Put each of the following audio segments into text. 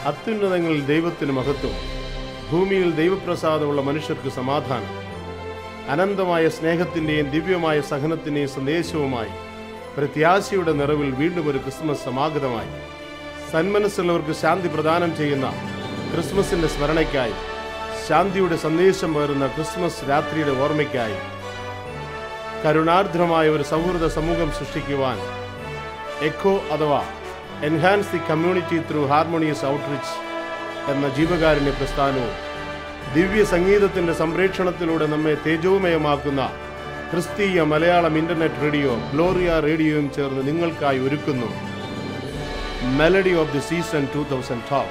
അത്യുന്നതങ്ങളിൽ ദൈവത്തിന് മഹത്വം, ഭൂമിയിൽ ദൈവപ്രസാദമുള്ള മനുഷ്യർക്ക് സമാധാനം. അനന്തമായ സ്നേഹത്തിൻ്റെയും ദിവ്യമായ സഹനത്തിൻ്റെയും സന്ദേശവുമായി പ്രത്യാശയുടെ നിറവിൽ വീണ്ടും ഒരു ക്രിസ്മസ് സമാഗതമായി. സന്മനസ്സുള്ളവർക്ക് ശാന്തി പ്രദാനം ചെയ്യുന്ന ക്രിസ്മസിൻ്റെ സ്മരണയ്ക്കായി, ശാന്തിയുടെ സന്ദേശം പകരുന്ന ക്രിസ്മസ് രാത്രിയുടെ ഓർമ്മയ്ക്കായി, കരുണാർദ്രമായ ഒരു സൗഹൃദ സമൂഹം സൃഷ്ടിക്കുവാൻ എക്കോ അഥവാ enhance the community through harmonious outreach എന്ന ജീവകാരുണ്യ പ്രസ്ഥാനവും ദിവ്യ സംഗീതത്തിൻ്റെ സംപ്രേക്ഷണത്തിലൂടെ നമ്മെ തേജോമയമാക്കുന്ന ക്രിസ്തീയ മലയാളം ഇൻ്റർനെറ്റ് റേഡിയോ ഗ്ലോറിയ റേഡിയോയും ചേർന്ന് നിങ്ങൾക്കായി ഒരുക്കുന്നു മെലഡി ഓഫ് ദി സീസൺ 2012.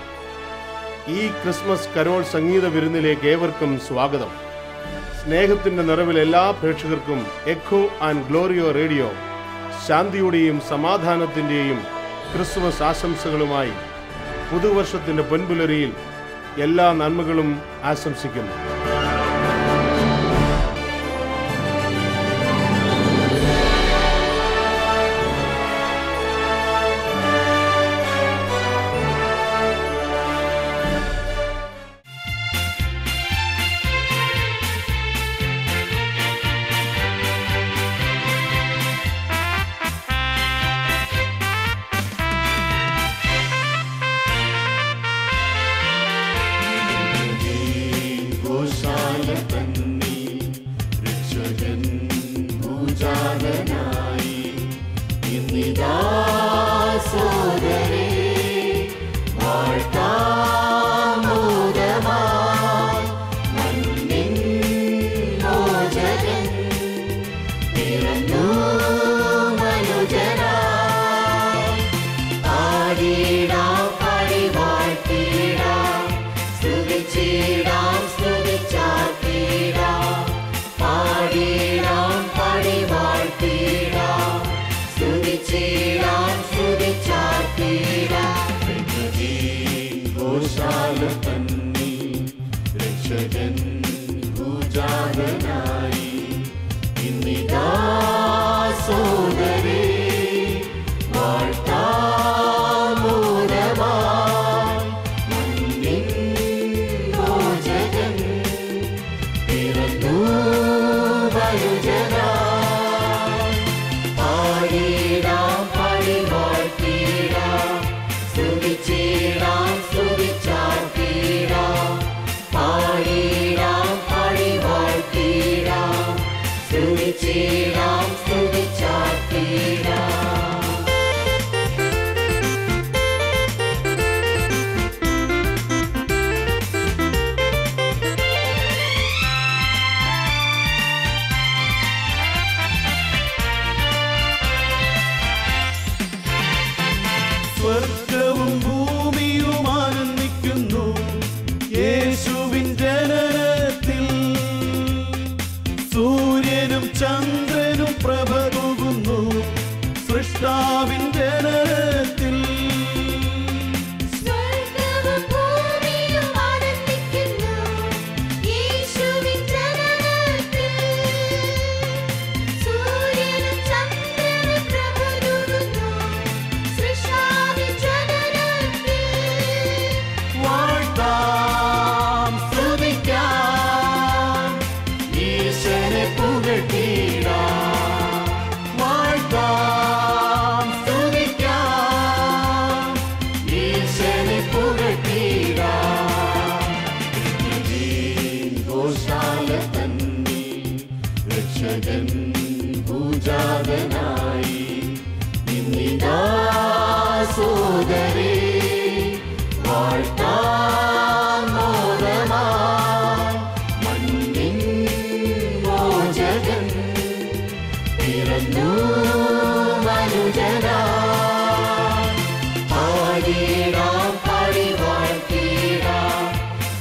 ഈ ക്രിസ്മസ് കരോൾ സംഗീത വിരുന്നിലേക്ക് ഏവർക്കും സ്വാഗതം. സ്നേഹത്തിൻ്റെ നിറവിൽ എല്ലാ പ്രേക്ഷകർക്കും എക്കോ ആൻഡ് ഗ്ലോറിയോ റേഡിയോ ശാന്തിയുടെയും സമാധാനത്തിൻ്റെയും ക്രിസ്മസ് ആശംസകളുമായി പുതുവർഷത്തിൻ്റെ പൊൻപുലരിയിൽ എല്ലാ നന്മകളും ആശംസിക്കുന്നു. സ്വർഗവും ഭൂമിയും ആനന്ദിക്കുന്നു യേശുവിൻ ജനനത്തിൽ. സൂര്യനും ചന്ദ്രനും പ്രഭ തൂകുന്നു സൃഷ്ടാവിൻ ജനനത്തിൽ. ഭൂജാതനായി ഇന്നിതാ സോദരേ വാഴ്ത്താം മോദമായി മണ്ണിൻ മോചകൻ പിറന്നു മനുജനായി. പാടിടാം പാടി വാഴ്ത്തിടാം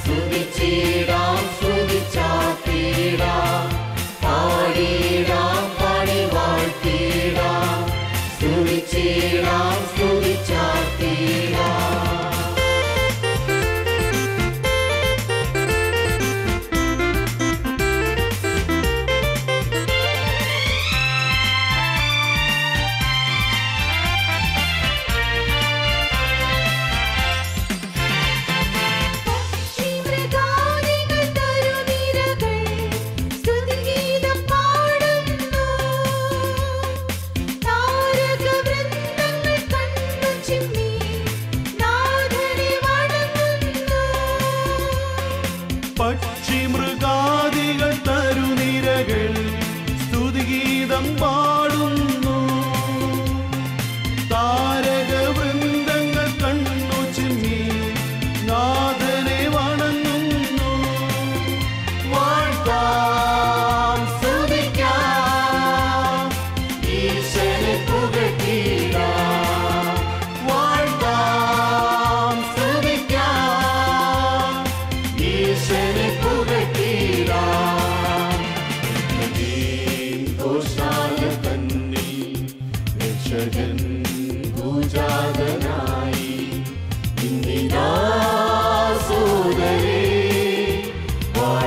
സ്തുതിച്ചിടാം സ്തുതിച്ചാർത്തിടാം. പാടിടാം പാടി വാഴ്ത്തിടാം സ്തുതിച്ചിടാം സ്തുതിച്ചാർത്തിടാം.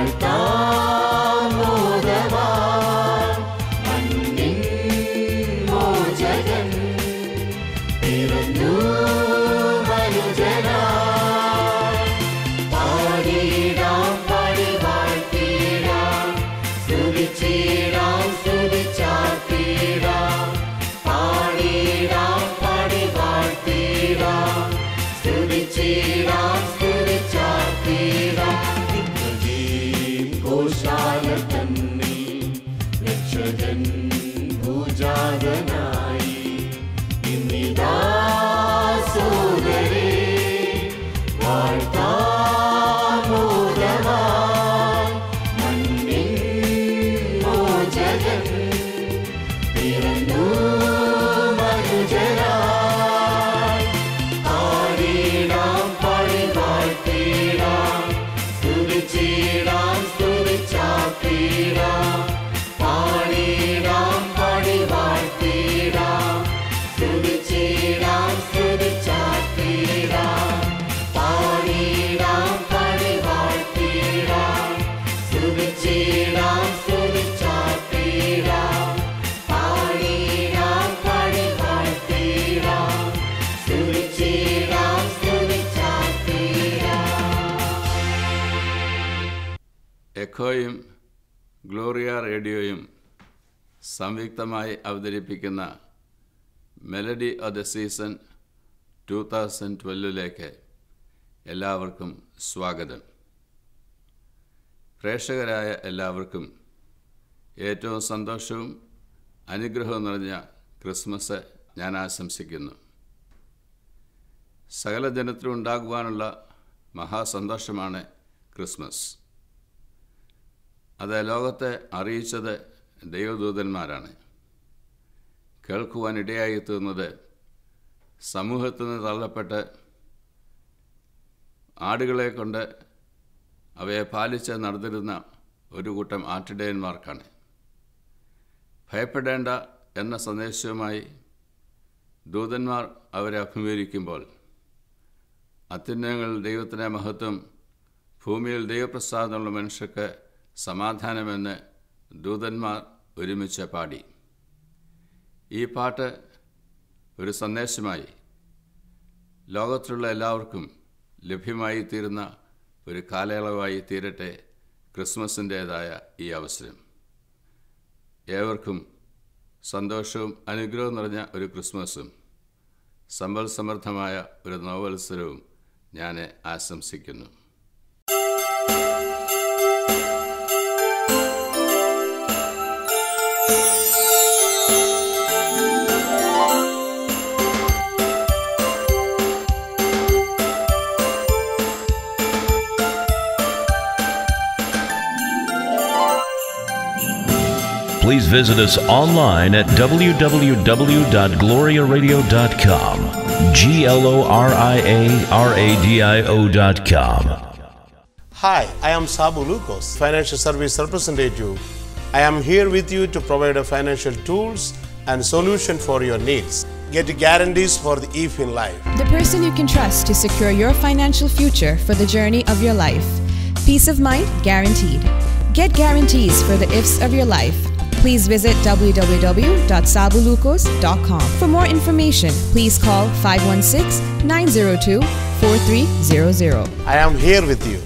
വാഴ്ത്താമോദവാൻ മണ്ണിൻ മോചകൻ പിറന്നു മനുജനായി. പാടിടാം പാടി വാഴ്ത്തിടാം സ്തുതിച്ചിടാം സ്തുതിച്ചാർത്തിടാം. പാടിടാം പാടി വാഴ്ത്തിടാം സ്തുതിച്ചിടാം സ്തുതിച്ചാർത്തിടാം. ഘോഷാല തന്നിൽ രക്ഷകൻ ഭൂജാതനായി. ഇന്നിതാ സോദരേ വാഴ്ത്താമോദവാൻ മണ്ണിൻ മോചകൻ പിറന്നു മനുജനായി. പാടിടാം പാടി വാഴ്ത്തിടാം സ്തുതിച്ചിടാം സ്തുതിച്ചാർത്തിടാം. പാടിടാം പാടി വാഴ്ത്തിടാം സ്തുതിച്ചിടാം സ്തുതിച്ചാർത്തിടാം. പാടിടാം പാടി വാഴ്ത്തിടാം സ്തുതിച്ചിടാം സ്തുതിച്ചാർത്തിടാം. പാടിടാം പാടി വാഴ്ത്തിടാം സ്തുതിച്ചിടാം സ്തുതിച്ചാർത്തിടാം. എക്കോയും ഗ്ലോറിയ റേഡിയോയും സംയുക്തമായി അവതരിപ്പിക്കുന്ന മെലഡി ഓഫ് ദ സീസൺ 2012 എല്ലാവർക്കും സ്വാഗതം. പ്രേക്ഷകരായ എല്ലാവർക്കും ഏറ്റവും സന്തോഷവും അനുഗ്രഹവും നിറഞ്ഞ ക്രിസ്മസ് ഞാൻ ആശംസിക്കുന്നു. സകല ജനത്തിലും ഉണ്ടാകുവാനുള്ള മഹാസന്തോഷമാണ് ക്രിസ്മസ്. അത് ലോകത്തെ അറിയിച്ചത് ദൈവദൂതന്മാരാണ്. കേൾക്കുവാനിടയായി തീർന്നത് സമൂഹത്തിൽ നിന്ന് തള്ളപ്പെട്ട് ആടുകളെ കൊണ്ട് അവയെ പാലിച്ച് നടന്നിരുന്ന ഒരു കൂട്ടം ആട്ടിടയന്മാർക്കാണ്. ഭയപ്പെടേണ്ട എന്ന സന്ദേശവുമായി ദൂതന്മാർ അവരെ അഭിമുഖീകരിക്കുമ്പോൾ അത്യുന്നതങ്ങളിൽ ദൈവത്തിൻ്റെ മഹത്വം, ഭൂമിയിൽ ദൈവപ്രസാദമുള്ള മനുഷ്യർക്ക് സമാധാനമെന്ന് ദൂതന്മാർ ഒരുമിച്ച് പാടി. ഈ പാട്ട് ഒരു സന്ദേശമായി ലോകത്തിലുള്ള എല്ലാവർക്കും ലഭ്യമായി തീരുന്ന ഒരു കാലയളവായി തീരട്ടെ ക്രിസ്മസിൻ്റേതായ ഈ അവസരം. ഏവർക്കും സന്തോഷവും അനുഗ്രഹവും നിറഞ്ഞ ഒരു ക്രിസ്മസും സമ്പൽ സമൃദ്ധമായ ഒരു നവവത്സരവും ഞാൻ ആശംസിക്കുന്നു. Please visit us online at www.gloriaradio.com. GLORIARADIO.com. Hi, I am Sabu Lucas, Financial Service Representative. I am here with you to provide a financial tools and solution for your needs. Get guarantees for the if in life. The person you can trust to secure your financial future for the journey of your life. Peace of mind guaranteed. Get guarantees for the ifs of your life. Please visit www.sabulucos.com. For more information, please call 516-902-4300. I am here with you.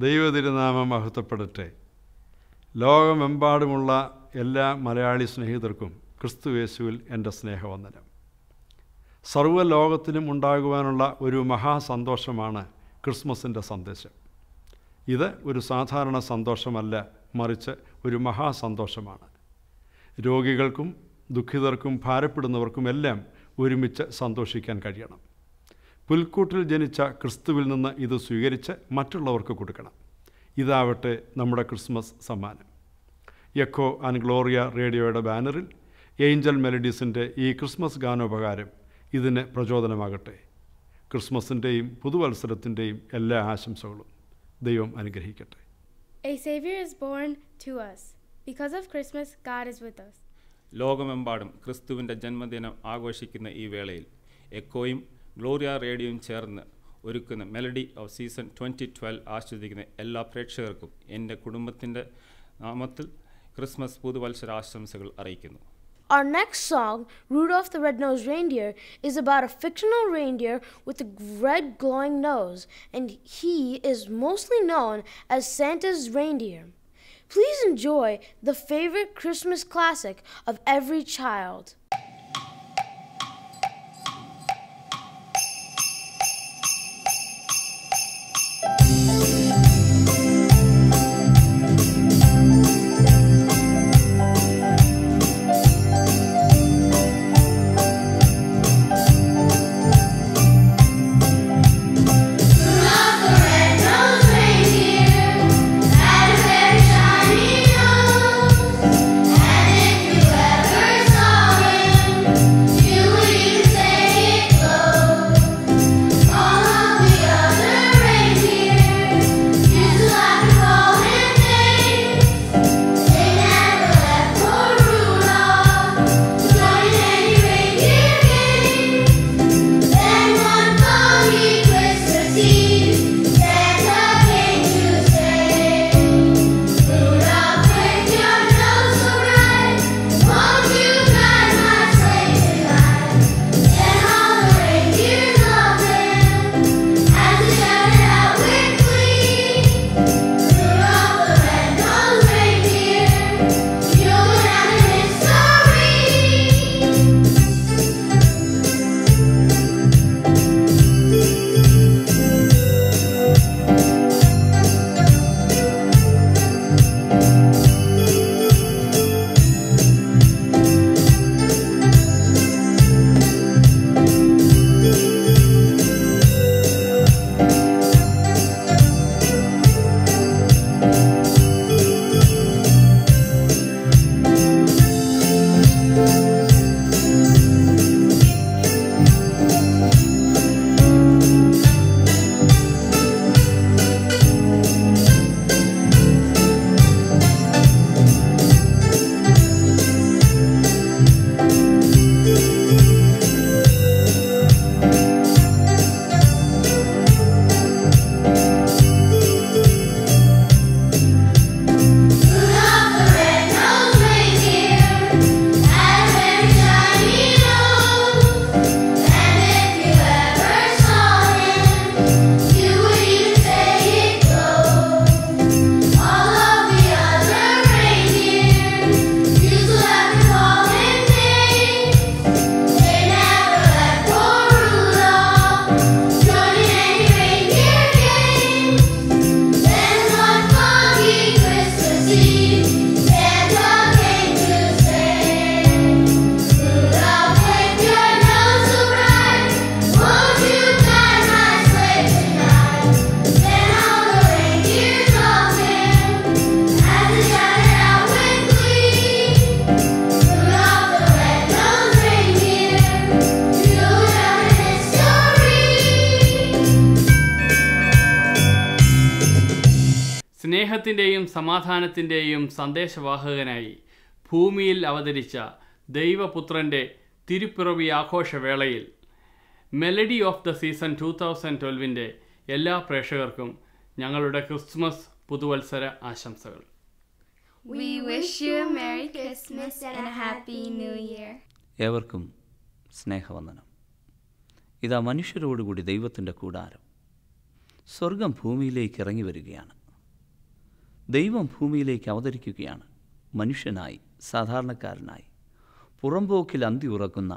ദൈവതിരുനാമം മഹത്വപ്പെടട്ടെ. ലോകമെമ്പാടുമുള്ള എല്ലാ മലയാളി സ്നേഹിതർക്കും ക്രിസ്തുയേശുവിൽ എൻ്റെ സ്നേഹവന്ദനം. സർവ്വലോകത്തിലും ഉണ്ടാകുവാനുള്ള ഒരു മഹാസന്തോഷമാണ് ക്രിസ്മസിൻ്റെ സന്ദേശം. ഇത് ഒരു സാധാരണ സന്തോഷമല്ല, മറിച്ച് ഒരു മഹാസന്തോഷമാണ്. രോഗികൾക്കും ദുഃഖിതർക്കും ഭാരപ്പെടുന്നവർക്കുമെല്ലാം ഒരുമിച്ച് സന്തോഷിക്കാൻ കഴിയണം. പുൽക്കൂട്ടിൽ ജനിച്ച ക്രിസ്തുവിൽ നിന്ന് ഇത് സ്വീകരിച്ച് മറ്റുള്ളവർക്ക് കൊടുക്കണം. ഇതാവട്ടെ നമ്മുടെ ക്രിസ്മസ് സമ്മാനം. എക്കോ ആൻഡ് ഗ്ലോറിയ റേഡിയോയുടെ ബാനറിൽ ഏഞ്ചൽ മെലഡീസിൻ്റെ ഈ ക്രിസ്മസ് ഗാനോപകാരം ഇതിന് പ്രചോദനമാകട്ടെ. ക്രിസ്മസിൻ്റെയും പുതുവത്സരത്തിൻ്റെയും എല്ലാ ആശംസകളും ദൈവം അനുഗ്രഹിക്കട്ടെ. A Savior is born to us. Because of Christmas, God is with us. ലോകമെമ്പാടും ക്രിസ്തുവിൻ്റെ ജന്മദിനം ആഘോഷിക്കുന്ന ഈ വേളയിൽ എക്കോയും ഗ്ലോറിയ റേഡിയോയും ചേർന്ന് ഒരുക്കുന്ന മെലഡി ഓഫ് സീസൺ 2012 ആസ്വദിക്കുന്ന എല്ലാ പ്രേക്ഷകർക്കും എൻ്റെ കുടുംബത്തിൻ്റെ നാമത്തിൽ ക്രിസ്മസ് പുതുവത്സരാശംസകൾ അറിയിക്കുന്നു. Our next song, Rudolph the Red-Nosed Reindeer, is about a fictional reindeer with a red glowing nose, and he is mostly known as Santa's reindeer. Please enjoy the favorite Christmas classic of every child. സ്നേഹത്തിൻ്റെയും സമാധാനത്തിൻ്റെയും സന്ദേശവാഹകനായി ഭൂമിയിൽ അവതരിച്ച ദൈവപുത്രൻ്റെ തിരുപ്പിറവി ആഘോഷവേളയിൽ melody of the season 2012 എല്ലാ പ്രേക്ഷകർക്കും ഞങ്ങളുടെ Christmas പുതുവത്സര ആശംസകൾ. We wish you a Merry Christmas and a Happy New Year. ഏവർക്കും സ്നേഹവന്ദനം. ഇതാ മനുഷ്യരോടുകൂടി ദൈവത്തിൻ്റെ കൂടാരം. സ്വർഗം ഭൂമിയിലേക്ക് ഇറങ്ങി വരികയാണ്. ദൈവം ഭൂമിയിലേക്ക് അവതരിക്കുകയാണ്. മനുഷ്യനായി, സാധാരണക്കാരനായി, പുറംപോക്കിൽ അന്തി ഉറക്കുന്ന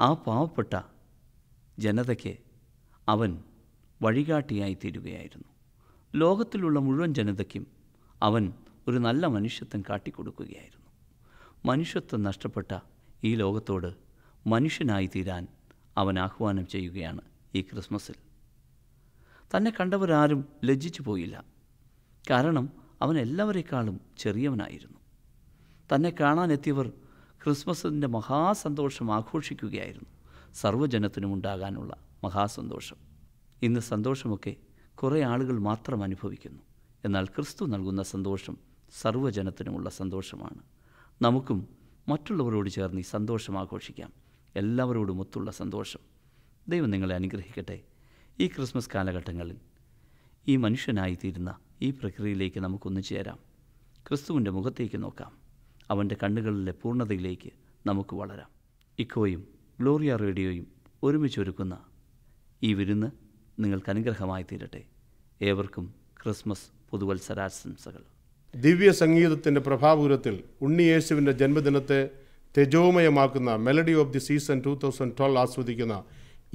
ആ പാവപ്പെട്ട ജനതയ്ക്ക് അവൻ വഴികാട്ടിയായി തീരുകയായിരുന്നു. ലോകത്തിലുള്ള മുഴുവൻ ജനതയ്ക്കും അവൻ ഒരു നല്ല മനുഷ്യത്വം കാട്ടിക്കൊടുക്കുകയായിരുന്നു. മനുഷ്യത്വം നഷ്ടപ്പെട്ട ഈ ലോകത്തോട് മനുഷ്യനായി തീരാൻ അവൻ ആഹ്വാനം ചെയ്യുകയാണ് ഈ ക്രിസ്മസിൽ. തന്നെ കണ്ടവരാരും ലജ്ജിച്ചു പോയില്ല. കാരണം അവൻ എല്ലാവരെക്കാളും ചെറിയവനായിരുന്നു. തന്നെ കാണാനെത്തിയവർ ക്രിസ്മസിൻ്റെ മഹാസന്തോഷം ആഘോഷിക്കുകയായിരുന്നു. സർവ്വജനത്തിനും ഉണ്ടാകാനുള്ള മഹാസന്തോഷം. ഇന്ന് സന്തോഷമൊക്കെ കുറേ ആളുകൾ മാത്രം അനുഭവിക്കുന്നു. എന്നാൽ ക്രിസ്തു നൽകുന്ന സന്തോഷം സർവ്വജനത്തിനുമുള്ള സന്തോഷമാണ്. നമുക്കും മറ്റുള്ളവരോട് ചേർന്ന് ഈ സന്തോഷം ആഘോഷിക്കാം. എല്ലാവരോടും ഒത്തുള്ള സന്തോഷം. ദൈവം നിങ്ങളെ അനുഗ്രഹിക്കട്ടെ. ഈ ക്രിസ്മസ് കാലഘട്ടങ്ങളിൽ ഈ മനുഷ്യനായിത്തീരുന്ന ഈ പ്രക്രിയയിലേക്ക് നമുക്കൊന്നു ചേരാം. ക്രിസ്തുവിൻ്റെ മുഖത്തേക്ക് നോക്കാം. അവൻ്റെ കണ്ണുകളിലെ പൂർണ്ണതയിലേക്ക് നമുക്ക് വളരാം. ഇക്കോയും ഗ്ലോറിയ റേഡിയോയും ഒരുമിച്ചൊരുക്കുന്ന ഈ വിരുന്ന് നിങ്ങൾക്ക് അനുഗ്രഹമായി തീരട്ടെ. ഏവർക്കും ക്രിസ്മസ് പുതുവത്സരാശംസകൾ. ദിവ്യ സംഗീതത്തിൻ്റെ പ്രഭാപൂരത്തിൽ ഉണ്ണിയേശുവിൻ്റെ ജന്മദിനത്തെ തെജോമയമാക്കുന്ന മെലഡി ഓഫ് ദി സീസൺ 2012 ആസ്വദിക്കുന്ന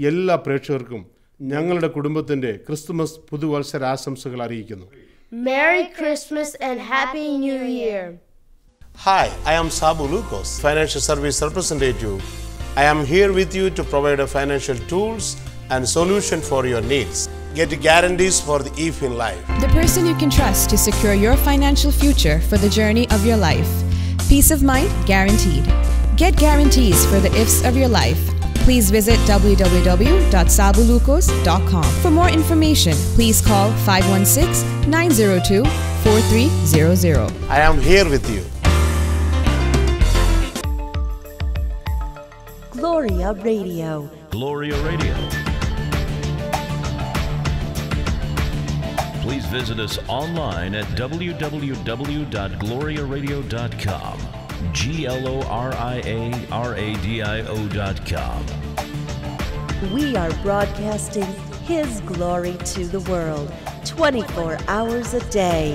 എല്ലാ പ്രേക്ഷകർക്കും ഞങ്ങളുടെ കുടുംബത്തിൻ്റെ ക്രിസ്തുമസ് പുതുവത്സരാശംസകൾ അറിയിക്കുന്നു. Merry Christmas and Happy New Year. Hi, I am Sabu Lucas, Financial Service Representative. I am here with you to provide financial tools and solution for your needs. Get guarantees for the if in life. The person you can trust to secure your financial future for the journey of your life. Peace of mind guaranteed. Get guarantees for the ifs of your life. Please visit www.sabulucos.com. For more information, please call 516-902-4300. I am here with you. Gloria Radio. Gloria Radio. Please visit us online at www.gloriaradio.com. GLORIARADIO.com. We are broadcasting His glory to the world 24 hours a day.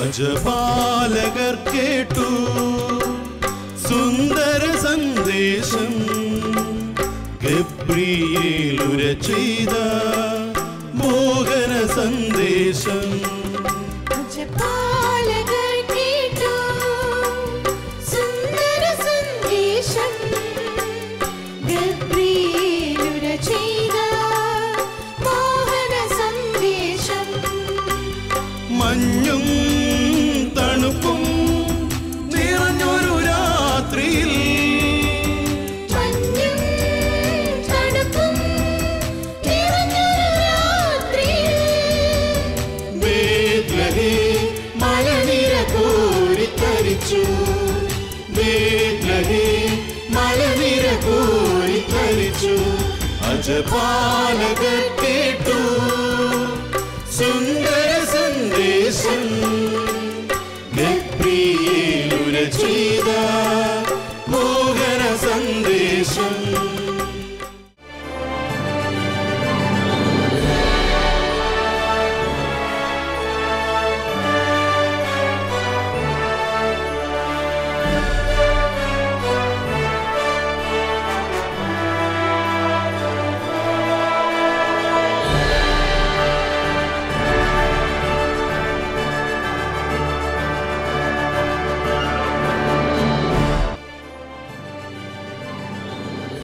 അജപാലകർ കേട്ടു സുന്ദര സന്ദേശം, Gabriel ഉര ചെയ്ത മോഹന സന്ദേശം. അജപാലകർ കേട്ടു സുന്ദര സന്ദേശം, Gabriel ഉര ചെയ്ത മോഹന സന്ദേശം. മഞ്ഞും തണുപ്പും നിറഞ്ഞൊരു രാത്രിയിൽ, മഞ്ഞും തണുപ്പും നിറഞ്ഞൊരു രാത്രിയിൽ, ബേത്ലഹേം മലനിര കോരിത്തരിച്ചു, ബേത്ലഹേം മലനിര കോരിത്തരിച്ചു. അജപാലകർ കേട്ടു സുന്ദര സന്ദേശം, ഗബ്രിയേൽ ഉര ചെയ്ത